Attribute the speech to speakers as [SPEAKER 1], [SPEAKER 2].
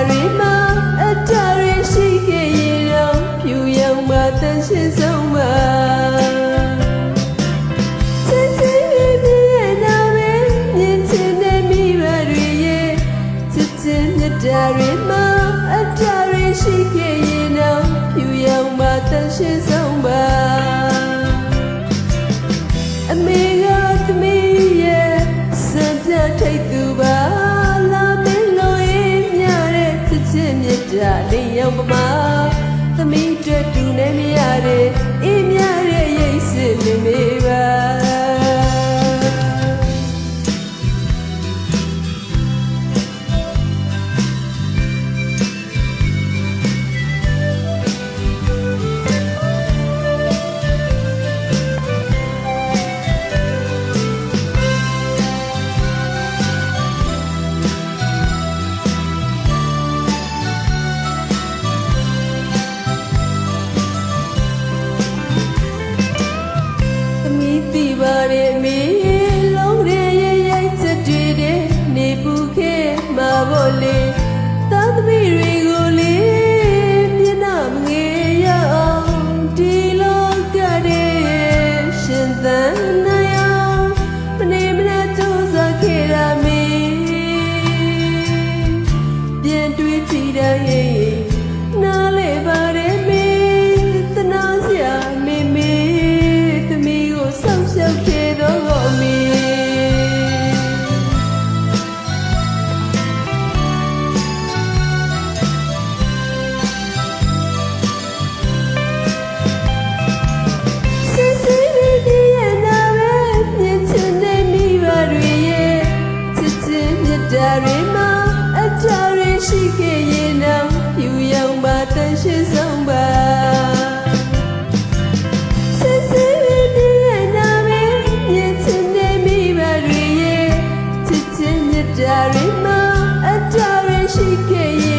[SPEAKER 1] တွေမှာအတားတွေရှိခဲ့ရင်တော့ဖြူရောင်မှတန်ရှင်းဆုံးပါစစ်စစ်ပြည့်ရဲ့နာမည်မြင်ချင်တဲ့မိဘတွေရဲ့ချစ်ချင်းမြတ်တာတွေမှာအတားတွေရှိခဲ့ရင်တော့ဖြူရောင်မှတန်ရှင်းဆုံးပါအမေကသမီးရဲ့စံပြထိတ်သူပါလာမင်းလို့မြတဲ့ချစ်ချင်းမြတ်တာလေးရောင်ပမာသမီးတွေ့တူနေမရတဲ့အေးမြတဲ့ရိတ်စစ်မိမေပါသိပါတယ်မေလုံးရဲရိုက်ချက်တွေတဲ့နေပူခဲ့မှာပေါ့လေသာသမီတွေကိုလေမျက်နှာမငယ်ရအောင်ဒီလောကတဲ့ရှင်သန်နိုင်အောင်မနေမနာကြိုးစားခဲ့ရမေပြန်တွေ့ကြည့်တဲ့နားလေပါတယ်မေတနာစရာမေမေရှောက်ခဲ့တော့မီစစ်စစ်ပြည့်ရဲ့နာမည်မြင်ချင်တဲ့မိဘတွေရဲ့ချစ်ချင်းမြတ်တာတွေမှာအတားတွေရှိခဲ့ရင်တော့ဖြူရောင်ပါတန်ရှင်းဆုံးပါဒါတွေမှာအတားတွေရှိခဲ့ရ